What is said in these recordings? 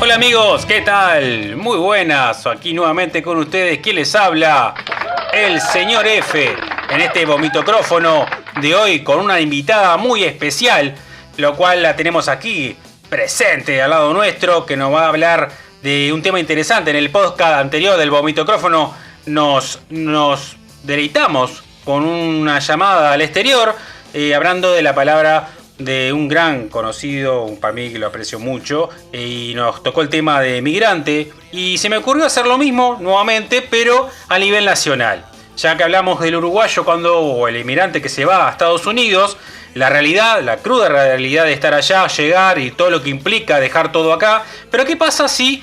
Hola amigos, ¿qué tal? Muy buenas, aquí nuevamente con ustedes. ¿Quién les habla? El señor F, en este vomitocrófono de hoy con una invitada muy especial, lo cual la tenemos aquí presente al lado nuestro, que nos va a hablar de un tema interesante. En el podcast anterior del vomitocrófono nos deleitamos con una llamada al exterior, hablando de la palabra de un gran conocido, para mí que lo aprecio mucho, y nos tocó el tema de migrante, y se me ocurrió hacer lo mismo nuevamente, pero a nivel nacional. Ya que hablamos del uruguayo o el inmigrante que se va a Estados Unidos, la realidad, la cruda realidad de estar allá, llegar y todo lo que implica dejar todo acá, pero ¿qué pasa si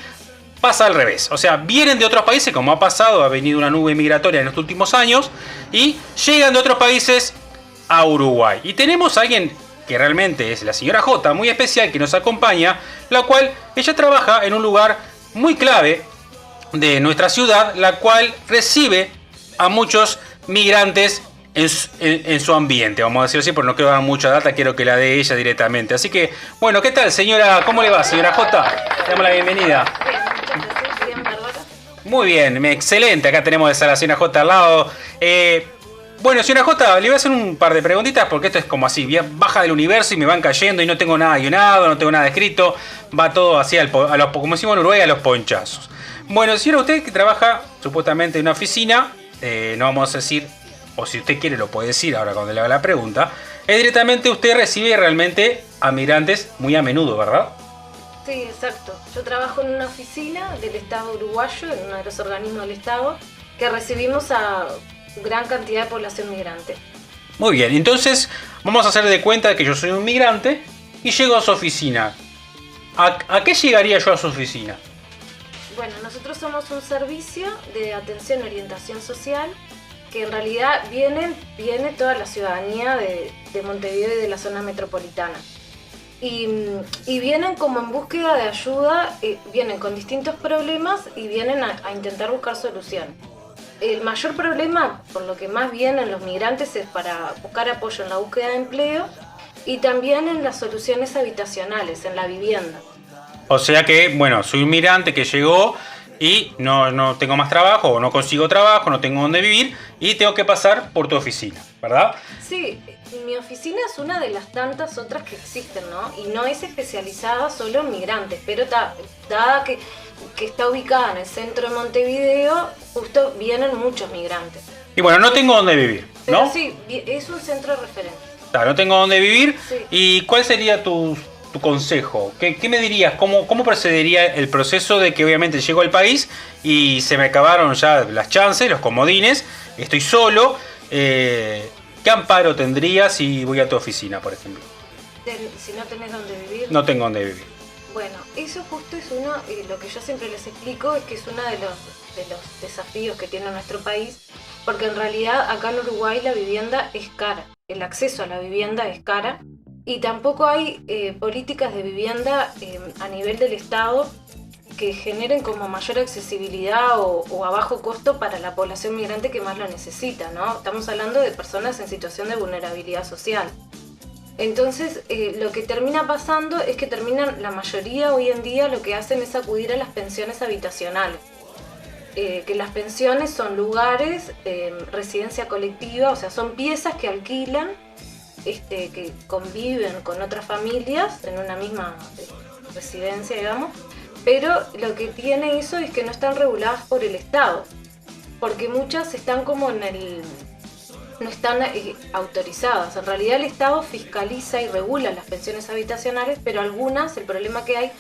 pasa al revés? O sea, vienen de otros países, como ha pasado, ha venido una nube migratoria en los últimos años, y llegan de otros países a Uruguay. Y tenemos a alguien que realmente es la señora J, muy especial, que nos acompaña, la cual ella trabaja en un lugar muy clave de nuestra ciudad, la cual recibe a muchos migrantes en su ambiente, vamos a decirlo así, porque no quiero dar mucha data, quiero que la dé ella directamente. Así que, bueno, ¿qué tal, señora? ¿Cómo le va, señora J? Le damos la bienvenida. Muy bien, excelente, acá tenemos a la señora J al lado. Bueno, señora J, le voy a hacer un par de preguntitas porque esto es como así, baja del universo y me van cayendo y no tengo nada guionado, no tengo nada escrito, va todo así como decimos en Uruguay, a los ponchazos. Bueno, señora, usted que trabaja supuestamente en una oficina, no vamos a decir, o si usted quiere lo puede decir ahora cuando le haga la pregunta, es directamente usted recibe realmente a migrantes muy a menudo, ¿verdad? Sí, exacto. Yo trabajo en una oficina del Estado uruguayo, en uno de los organismos del Estado, que recibimos a gran cantidad de población migrante. Muy bien, entonces vamos a hacer de cuenta que yo soy un migrante y llego a su oficina. ¿A qué llegaría yo a su oficina? Bueno, nosotros somos un servicio de atención y orientación social que en realidad viene toda la ciudadanía de Montevideo y de la zona metropolitana. Y vienen como en búsqueda de ayuda, vienen con distintos problemas y vienen a intentar buscar soluciones. El mayor problema, por lo que más vienen los migrantes, es para buscar apoyo en la búsqueda de empleo y también en las soluciones habitacionales, en la vivienda. O sea que, bueno, soy un migrante que llegó y no tengo más trabajo, o no consigo trabajo, no tengo dónde vivir y tengo que pasar por tu oficina, ¿verdad? Sí, mi oficina es una de las tantas otras que existen, ¿no? Y no es especializada solo en migrantes, pero dada que está ubicada en el centro de Montevideo, justo vienen muchos migrantes. Y bueno, no tengo dónde vivir, ¿no? Pero sí, es un centro de referencia. Claro, no tengo dónde vivir. Sí. ¿Y cuál sería tu consejo? ¿Qué me dirías? ¿Cómo procedería el proceso de que obviamente llego al país y se me acabaron ya las chances, los comodines, estoy solo? ¿Qué amparo tendría si voy a tu oficina, por ejemplo? Si no tenés dónde vivir. No tengo dónde vivir. Bueno, eso justo es lo que yo siempre les explico es que es uno de los desafíos que tiene nuestro país, porque en realidad acá en Uruguay la vivienda es cara, el acceso a la vivienda es cara y tampoco hay políticas de vivienda a nivel del Estado que generen como mayor accesibilidad o a bajo costo para la población migrante que más lo necesita, ¿no? Estamos hablando de personas en situación de vulnerabilidad social. Entonces, lo que termina pasando es que la mayoría hoy en día lo que hacen es acudir a las pensiones habitacionales. Que las pensiones son lugares, residencia colectiva, o sea, son piezas que alquilan, que conviven con otras familias en una misma residencia, digamos, pero lo que tiene eso es que no están reguladas por el Estado, porque muchas están como no están autorizadas. En realidad el Estado fiscaliza y regula las pensiones habitacionales, pero algunas, el problema que hay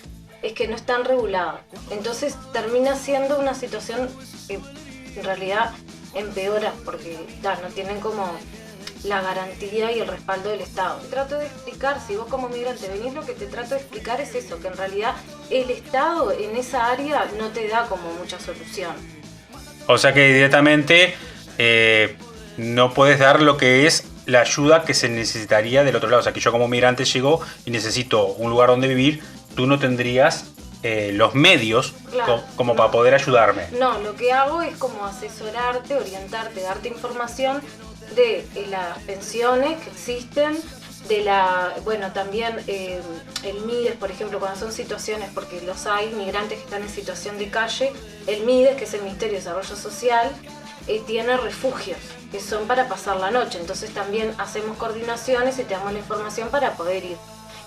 es que no están reguladas. Entonces termina siendo una situación que en realidad empeora, porque no tienen como la garantía y el respaldo del Estado. Trato de explicar, si vos como migrante venís, lo que te trato de explicar es eso, que en realidad el Estado en esa área no te da como mucha solución. O sea que directamente no puedes dar lo que es la ayuda que se necesitaría del otro lado. O sea que yo como migrante llego y necesito un lugar donde vivir, tú no tendrías los medios, claro, como para poder ayudarme. No, lo que hago es como asesorarte, orientarte, darte información de las pensiones que existen, Bueno, también el MIDES, por ejemplo, cuando son situaciones, porque los hay, migrantes que están en situación de calle, el MIDES, que es el Ministerio de Desarrollo Social, tiene refugios, que son para pasar la noche. Entonces también hacemos coordinaciones y te damos la información para poder ir.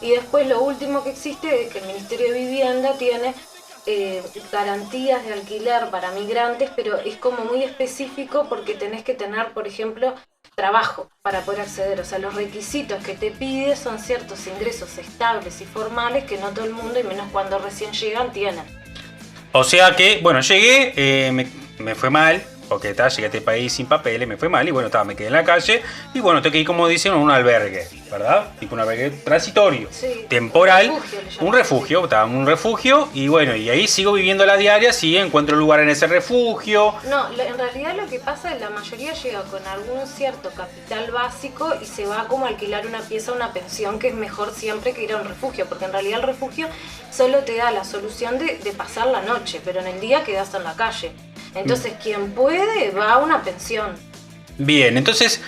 Y después lo último que existe es que el Ministerio de Vivienda tiene garantías de alquiler para migrantes, pero es como muy específico porque tenés que tener, por ejemplo, trabajo para poder acceder. O sea, los requisitos que te pide son ciertos ingresos estables y formales que no todo el mundo, y menos cuando recién llegan, tienen. O sea que, bueno, llegué, me fue mal, porque llegué a este país sin papeles, me fue mal y bueno, me quedé en la calle y bueno, tengo que ir, como dicen, a un albergue, ¿verdad? Tipo un albergue transitorio, sí, temporal, un refugio y bueno, y ahí sigo viviendo la diaria si encuentro lugar en ese refugio. No, en realidad lo que pasa es que la mayoría llega con algún cierto capital básico y se va como a alquilar una pieza, una pensión, que es mejor siempre que ir a un refugio, porque en realidad el refugio solo te da la solución de pasar la noche, pero en el día quedas en la calle. Entonces, quien puede va a una pensión. Bien, entonces,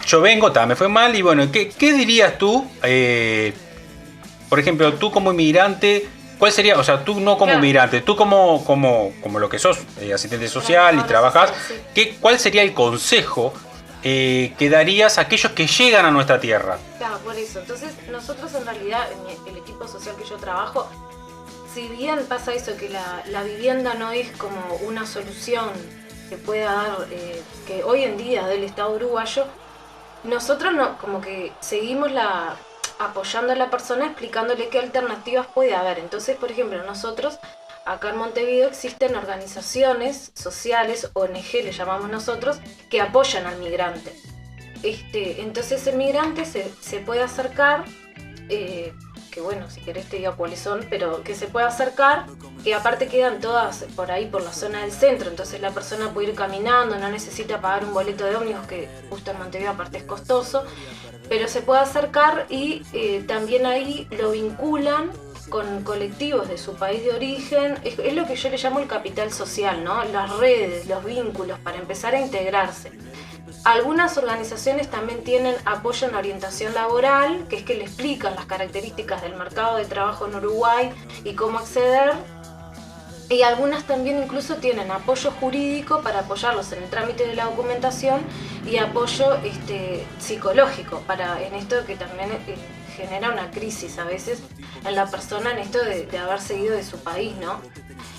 yo vengo, me fue mal y bueno, ¿qué dirías tú? Por ejemplo, tú como inmigrante, ¿cuál sería? O sea, tú no como inmigrante, tú como lo que sos, asistente social y trabajas, sí. ¿Cuál sería el consejo que darías a aquellos que llegan a nuestra tierra? Claro, por eso. Entonces, nosotros en realidad, en el equipo social que yo trabajo, si bien pasa eso, que la vivienda no es como una solución que pueda dar, que hoy en día del Estado uruguayo, nosotros no, como que seguimos apoyando a la persona, explicándole qué alternativas puede haber. Entonces, por ejemplo, nosotros, acá en Montevideo existen organizaciones sociales, ONG le llamamos nosotros, que apoyan al migrante. Entonces el migrante se puede acercar, que bueno, si querés te digo cuáles son, pero que se puede acercar, que aparte quedan todas por ahí por la zona del centro, entonces la persona puede ir caminando, no necesita pagar un boleto de ómnibus, que justo en Montevideo aparte es costoso, pero se puede acercar y también ahí lo vinculan con colectivos de su país de origen. Es lo que yo le llamo el capital social, ¿no? Las redes, los vínculos para empezar a integrarse. Algunas organizaciones también tienen apoyo en orientación laboral, que es que le explican las características del mercado de trabajo en Uruguay y cómo acceder. Y algunas también incluso tienen apoyo jurídico para apoyarlos en el trámite de la documentación y apoyo psicológico en esto que también genera una crisis a veces en la persona en esto de haber seguido de su país, ¿no?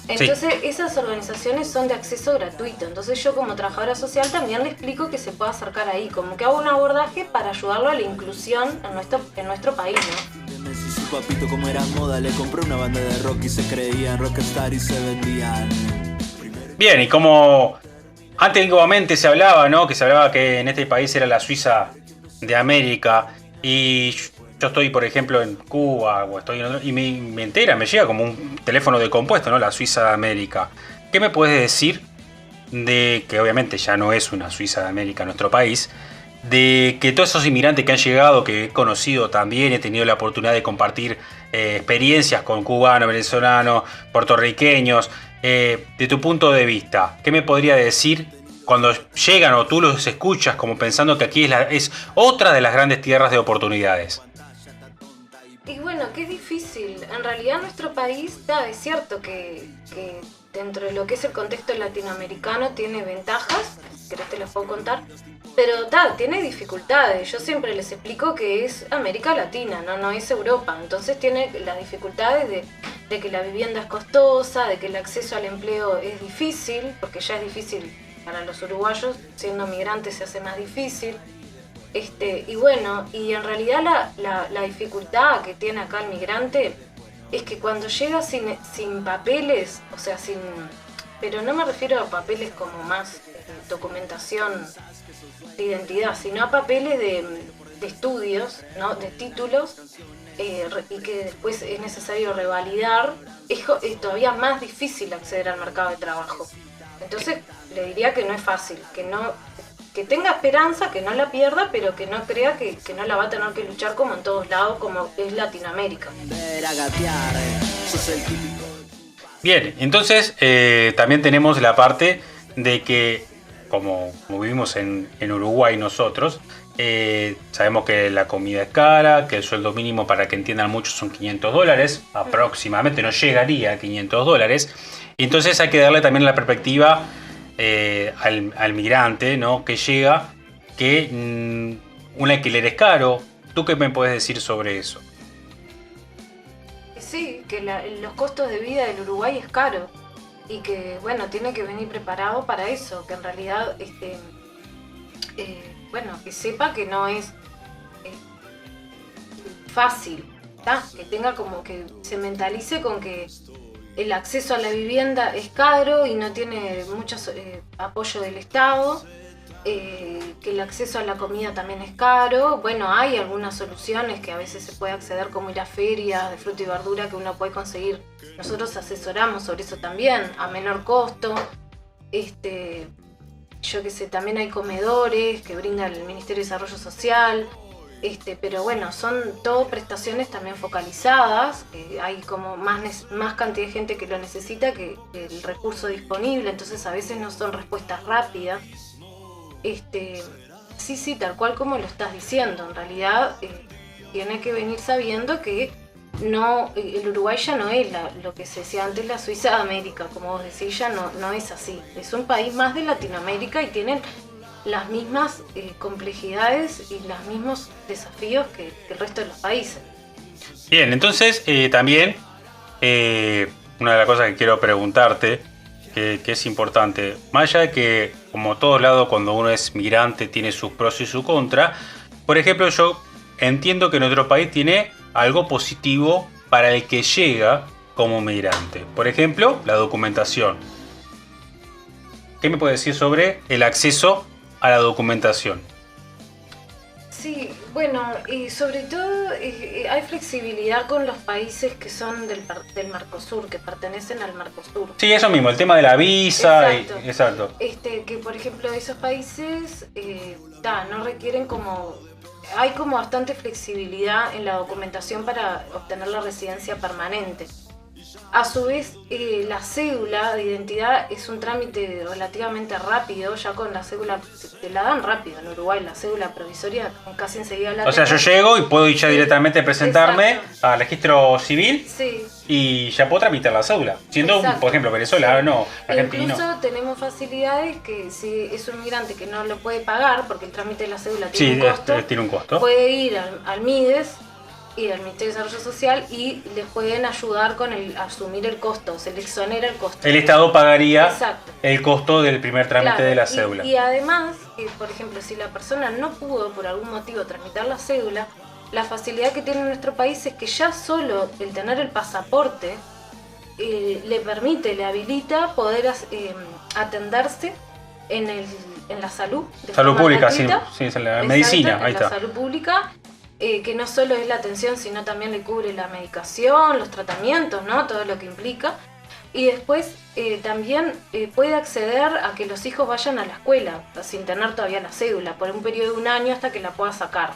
Entonces esas organizaciones son de acceso gratuito, entonces yo como trabajadora social también le explico que se puede acercar ahí, como que hago un abordaje para ayudarlo a la inclusión en nuestro país, ¿no? Su papito como era moda le compró una banda de rock y se creían rockstar y se vendían. Bien, y como antiguamente se hablaba, ¿no? Que se hablaba que en este país era la Suiza de América y yo estoy, por ejemplo, en Cuba o estoy en otro, y me llega como un teléfono de compuesto, ¿no? La Suiza de América. ¿Qué me puedes decir de que obviamente ya no es una Suiza de América nuestro país? De que todos esos inmigrantes que han llegado, que he conocido también, he tenido la oportunidad de compartir experiencias con cubanos, venezolanos, puertorriqueños, de tu punto de vista, ¿qué me podría decir cuando llegan o tú los escuchas como pensando que aquí es otra de las grandes tierras de oportunidades? Y bueno, que es difícil. En realidad nuestro país, es cierto que dentro de lo que es el contexto latinoamericano tiene ventajas, si querés te las puedo contar, pero tiene dificultades. Yo siempre les explico que es América Latina, no es Europa. Entonces tiene las dificultades de que la vivienda es costosa, de que el acceso al empleo es difícil, porque ya es difícil para los uruguayos, siendo migrantes se hace más difícil. Y bueno, y en realidad la dificultad que tiene acá el migrante es que cuando llega sin papeles, o sea, pero no me refiero a papeles como más documentación de identidad, sino a papeles de estudios, ¿no? De títulos, y que después es necesario revalidar, es todavía más difícil acceder al mercado de trabajo. Entonces le diría que no es fácil, que tenga esperanza, que no la pierda, pero que no crea que no la va a tener que luchar como en todos lados, como es Latinoamérica. Bien, entonces también tenemos la parte de que, como vivimos en Uruguay nosotros, Sabemos que la comida es cara, que el sueldo mínimo, para que entiendan muchos, son $500 aproximadamente, no llegaría a $500. Y entonces hay que darle también la perspectiva al migrante, ¿no? Que llega, que un alquiler es caro. ¿Tú qué me puedes decir sobre eso? Sí, que los costos de vida del Uruguay es caro y que, bueno, tiene que venir preparado para eso, que en realidad, bueno, que sepa que no es fácil, ¿tá? Que tenga como que se mentalice con que el acceso a la vivienda es caro y no tiene mucho apoyo del Estado, que el acceso a la comida también es caro. Bueno, hay algunas soluciones que a veces se puede acceder, como ir a ferias de fruta y verdura que uno puede conseguir. Nosotros asesoramos sobre eso también, a menor costo. Yo qué sé, también hay comedores que brinda el Ministerio de Desarrollo Social. Pero bueno, son todo prestaciones también focalizadas, hay como más cantidad de gente que lo necesita que el recurso disponible, entonces a veces no son respuestas rápidas. Sí, tal cual como lo estás diciendo, en realidad tiene que venir sabiendo que no, el Uruguay ya no es lo que se decía antes, la Suiza de América, como vos decís, ya no es así, es un país más de Latinoamérica y tienen las mismas complejidades y los mismos desafíos que el resto de los países. Bien, entonces también una de las cosas que quiero preguntarte, que es importante, más allá de que como todos lados cuando uno es migrante tiene sus pros y sus contras, por ejemplo yo entiendo que nuestro país tiene algo positivo para el que llega como migrante, por ejemplo la documentación. ¿Qué me puede decir sobre el acceso a la documentación? Sí, bueno, y sobre todo hay flexibilidad con los países que son del Mercosur, que pertenecen al Mercosur. Sí, eso mismo, el tema de la visa. Exacto. Exacto. Que por ejemplo esos países no requieren como... Hay como bastante flexibilidad en la documentación para obtener la residencia permanente. A su vez, la cédula de identidad es un trámite relativamente rápido, ya con la cédula te la dan rápido en Uruguay, la cédula provisoria casi enseguida la O sea, yo tenés. llego y puedo ir ya Sí, directamente presentarme exacto. al registro civil Sí. y ya puedo tramitar la cédula. Siendo, Exacto. por ejemplo, venezolano, argentino. Incluso tenemos facilidades que si es un migrante que no lo puede pagar, porque el trámite de la cédula tiene Sí, un costo, tiene un costo. puede ir al MIDES, ir al Ministerio de Desarrollo Social y les pueden ayudar con asumir el costo, se le exonera el costo. El Estado pagaría Exacto. el costo del primer trámite Claro, de la cédula. Y además, por ejemplo, si la persona no pudo por algún motivo tramitar la cédula, la facilidad que tiene nuestro país es que ya solo el tener el pasaporte le permite, le habilita poder atenderse en la salud. De Salud forma pública, sí, gratuita. sí, es en la Exacto, medicina, ahí en está. la salud pública, que no solo es la atención, sino también le cubre la medicación, los tratamientos, ¿no? Todo lo que implica. Y después también puede acceder a que los hijos vayan a la escuela, sin tener todavía la cédula, por un periodo de 1 año hasta que la pueda sacar.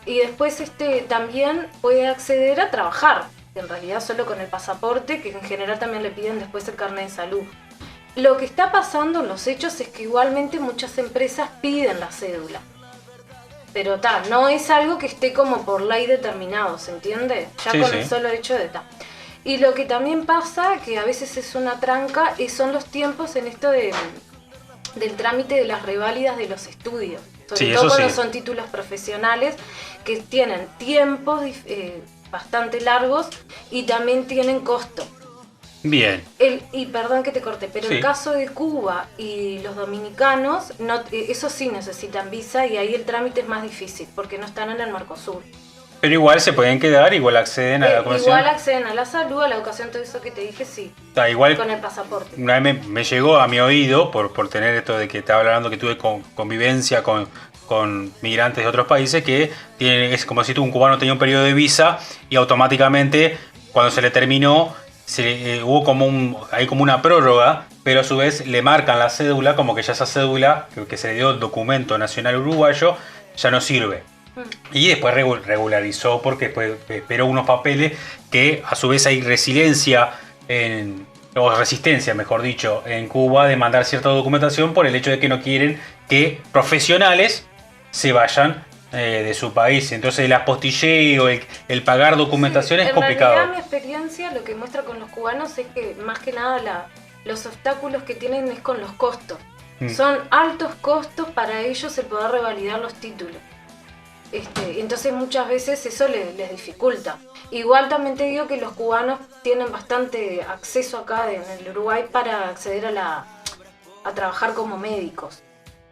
Y después también puede acceder a trabajar, en realidad solo con el pasaporte, que en general también le piden después el carnet de salud. Lo que está pasando en los hechos es que igualmente muchas empresas piden la cédula. Pero no es algo que esté como por ley determinado, ¿se entiende? Ya Sí, con sí. el solo hecho de Y lo que también pasa, que a veces es una tranca, son los tiempos en esto del trámite de las reválidas de los estudios. Sobre Sí, todo eso cuando sí. son títulos profesionales que tienen tiempos bastante largos y también tienen costo. Bien. Y perdón que te corté, pero Sí. el caso de Cuba y los dominicanos, eso sí necesitan visa y ahí el trámite es más difícil porque no están en el Mercosur. Pero igual se pueden quedar, igual acceden a la documentación. Igual acceden a la salud, a la educación, todo eso que te dije, sí, Está igual. con el pasaporte. Una vez me llegó a mi oído, por tener esto de que estaba hablando que tuve convivencia con migrantes de otros países, que es como si un cubano tenía un periodo de visa y automáticamente cuando se le terminó hubo como una prórroga, pero a su vez le marcan la cédula como que ya esa cédula que se le dio el documento nacional uruguayo ya no sirve. Y después regularizó porque después esperó unos papeles que a su vez hay resistencia mejor dicho, en Cuba de mandar cierta documentación por el hecho de que no quieren que profesionales se vayan de su país. Entonces el apostilleo, el pagar documentación es complicado. En realidad mi experiencia lo que muestra con los cubanos es que más que nada los obstáculos que tienen es con los costos. Son altos costos para ellos el poder revalidar los títulos. Entonces muchas veces eso les dificulta. Igual también te digo que los cubanos tienen bastante acceso acá en el Uruguay para acceder a trabajar como médicos.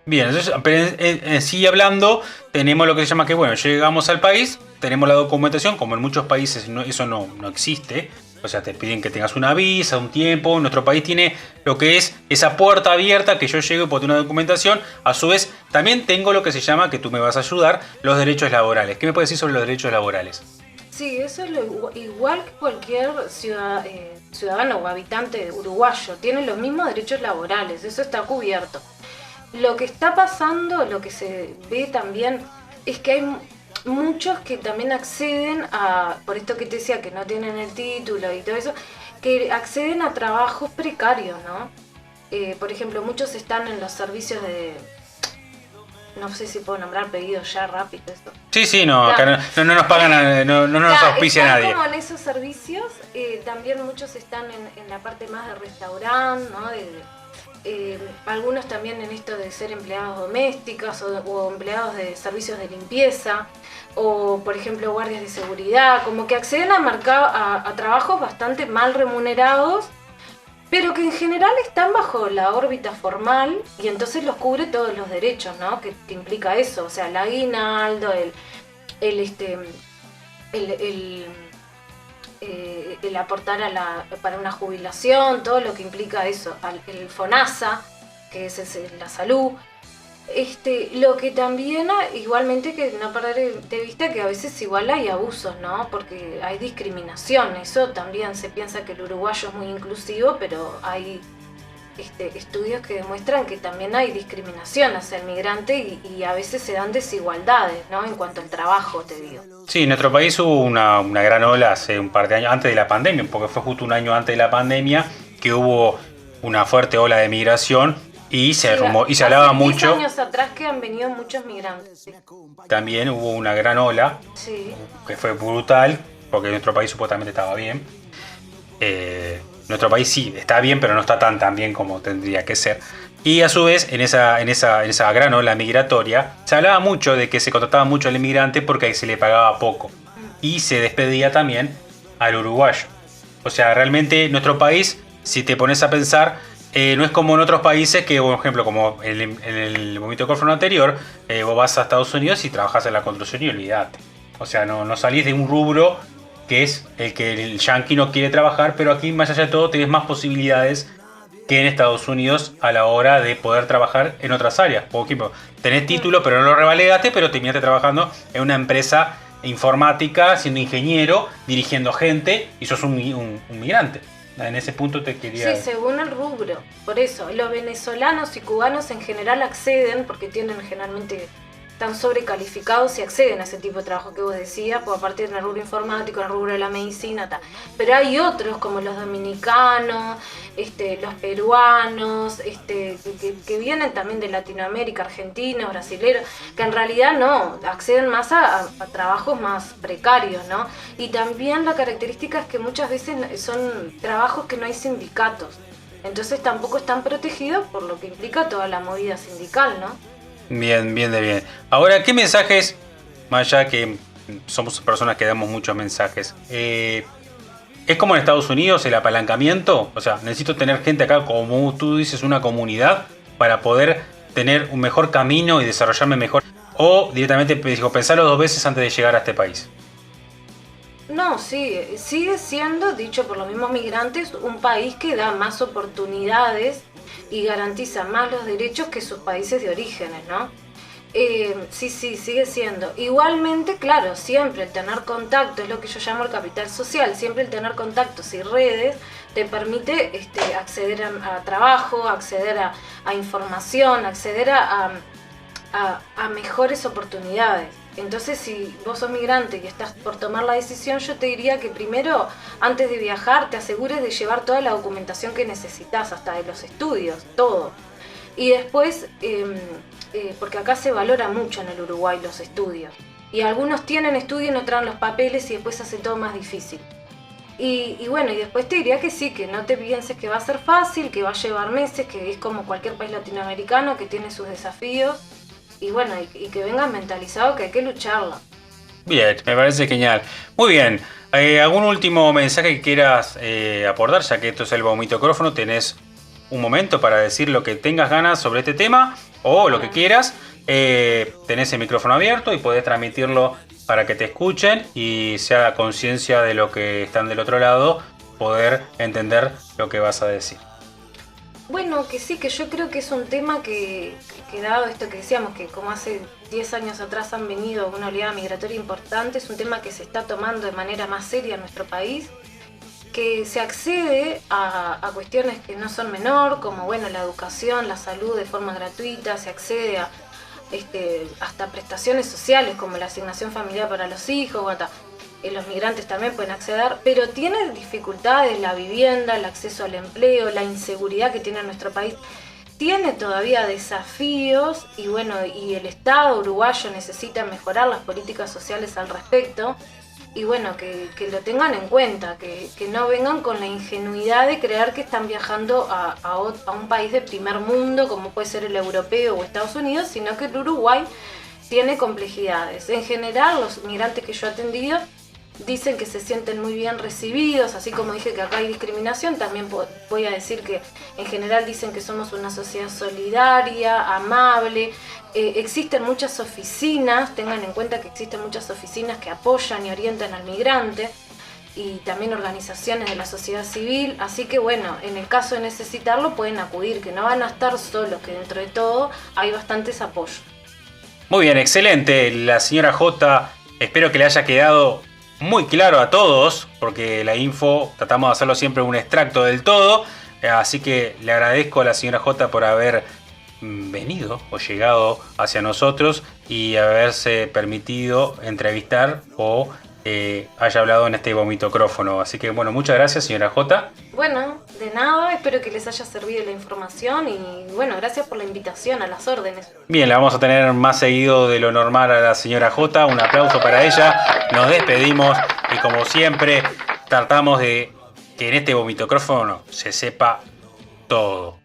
Bien, entonces, pero sigue hablando, tenemos lo que se llama que, bueno, llegamos al país, tenemos la documentación, como en muchos países eso no existe, o sea, te piden que tengas una visa, un tiempo, nuestro país tiene lo que es esa puerta abierta, que yo llego y puedo tener una documentación, a su vez, también tengo lo que se llama, que tú me vas a ayudar, los derechos laborales. ¿Qué me puedes decir sobre los derechos laborales? Sí, eso es igual que cualquier ciudadano o habitante uruguayo, tiene los mismos derechos laborales, eso está cubierto. Lo que está pasando, lo que se ve también, es que hay muchos que también acceden por esto que te decía, que no tienen el título y todo eso, que acceden a trabajos precarios, ¿no? Por ejemplo, muchos están en los servicios no sé si puedo nombrar pedidos ya rápido esto. Sí, no, acá no nos pagan, no nos auspicia nadie. Como en esos servicios, también muchos están en la parte más de restaurante, ¿no? Algunos también en esto de ser empleados domésticos o empleados de servicios de limpieza, o por ejemplo guardias de seguridad, como que acceden a trabajos bastante mal remunerados, pero que en general están bajo la órbita formal y entonces los cubre todos los derechos, ¿no? Que implica eso, o sea, el aguinaldo, el aportar para una jubilación, todo lo que implica eso, el FONASA, que es la salud. Lo que también, igualmente, que no perder de vista que a veces igual hay abusos, ¿no? Porque hay discriminación, eso también se piensa que el uruguayo es muy inclusivo, pero hay estudios que demuestran que también hay discriminación hacia el migrante y a veces se dan desigualdades, ¿no? En cuanto al trabajo, te digo. Sí, en nuestro país hubo una gran ola hace un par de años, antes de la pandemia, porque fue justo un año antes de la pandemia, que hubo una fuerte ola de migración y se hablaba mucho. 10 años atrás que han venido muchos migrantes. Sí. También hubo una gran ola, sí, que fue brutal, porque nuestro país supuestamente estaba bien. Nuestro país sí está bien, pero no está tan bien como tendría que ser. Y a su vez, en esa gran ola migratoria, se hablaba mucho de que se contrataba mucho al inmigrante porque se le pagaba poco. Y se despedía también al uruguayo. O sea, realmente nuestro país, si te pones a pensar, no es como en otros países que, por ejemplo, como en el movimiento Cónfano anterior, vos vas a Estados Unidos y trabajás en la construcción y olvidate. O sea, no salís de un rubro que es el que el yanqui no quiere trabajar, pero aquí, más allá de todo, tenés más posibilidades que en Estados Unidos a la hora de poder trabajar en otras áreas. Por ejemplo, tenés título, pero no lo revalidaste, pero terminaste trabajando en una empresa informática, siendo ingeniero, dirigiendo gente, y sos un migrante. En ese punto te quería... Sí, según el rubro. Por eso, los venezolanos y cubanos en general acceden, porque tienen generalmente... están sobrecalificados y acceden a ese tipo de trabajo que vos decías, pues aparte en el rubro informático, en el rubro de la medicina, tal. Pero hay otros como los dominicanos, los peruanos, que vienen también de Latinoamérica, argentinos, brasileños, que en realidad no, acceden más a trabajos más precarios, ¿no? Y también la característica es que muchas veces son trabajos que no hay sindicatos, entonces tampoco están protegidos por lo que implica toda la movida sindical, ¿no? Bien. Ahora, ¿qué mensajes, más allá que somos personas que damos muchos mensajes, es como en Estados Unidos el apalancamiento? O sea, necesito tener gente acá, como tú dices, una comunidad, para poder tener un mejor camino y desarrollarme mejor. O directamente pensarlo 2 veces antes de llegar a este país. No, sigue siendo, dicho por los mismos migrantes, un país que da más oportunidades y garantiza más los derechos que sus países de orígenes, ¿no? Sí, sigue siendo. Igualmente, claro, siempre el tener contacto, es lo que yo llamo el capital social, siempre el tener contactos y redes te permite acceder a trabajo, acceder a información, acceder a mejores oportunidades. Entonces, si vos sos migrante y estás por tomar la decisión, yo te diría que primero, antes de viajar, te asegures de llevar toda la documentación que necesitas, hasta de los estudios, todo. Y después, porque acá se valora mucho en el Uruguay los estudios. Y algunos tienen estudio y no traen los papeles y después se hace todo más difícil. Y bueno, y después te diría que sí, que no te pienses que va a ser fácil, que va a llevar meses, que es como cualquier país latinoamericano, que tiene sus desafíos. Y bueno, y que vengan mentalizados que hay que lucharla. Bien, me parece genial. Muy bien. ¿Algún último mensaje que quieras aportar? Ya que esto es el vomitocrófono, tenés un momento para decir lo que tengas ganas sobre este tema o lo que quieras. Tenés el micrófono abierto y podés transmitirlo para que te escuchen y se haga conciencia de lo que están del otro lado, poder entender lo que vas a decir. Bueno, que sí, que yo creo que es un tema que dado esto que decíamos, que como hace 10 años atrás han venido una oleada migratoria importante, es un tema que se está tomando de manera más seria en nuestro país, que se accede a cuestiones que no son menor, como bueno, la educación, la salud de forma gratuita, se accede a hasta prestaciones sociales como la asignación familiar para los hijos, los migrantes también pueden acceder, pero tiene dificultades la vivienda, el acceso al empleo, la inseguridad que tiene nuestro país, tiene todavía desafíos y bueno, y el Estado uruguayo necesita mejorar las políticas sociales al respecto. Y bueno, que lo tengan en cuenta, que no vengan con la ingenuidad de creer que están viajando a un país de primer mundo, como puede ser el europeo o Estados Unidos, sino que el Uruguay tiene complejidades. En general, los migrantes que yo he atendido dicen que se sienten muy bien recibidos, así como dije que acá hay discriminación, también voy a decir que en general dicen que somos una sociedad solidaria, amable. Existen muchas oficinas, tengan en cuenta que existen muchas oficinas que apoyan y orientan al migrante y también organizaciones de la sociedad civil, así que bueno, en el caso de necesitarlo pueden acudir, que no van a estar solos, que dentro de todo hay bastantes apoyos. Muy bien, excelente. La señora J, espero que le haya quedado muy claro a todos, porque la info tratamos de hacerlo siempre un extracto del todo, así que le agradezco a la señora J por haber venido o llegado hacia nosotros y haberse permitido entrevistar o haya hablado en este vomitocrófono. Así que bueno, muchas gracias, señora J. Bueno, de nada, espero que les haya servido la información y bueno, gracias por la invitación, a las órdenes. Bien, la vamos a tener más seguido de lo normal a la señora J. Un aplauso para ella. Nos despedimos y como siempre tratamos de que en este vomitocrófono se sepa todo.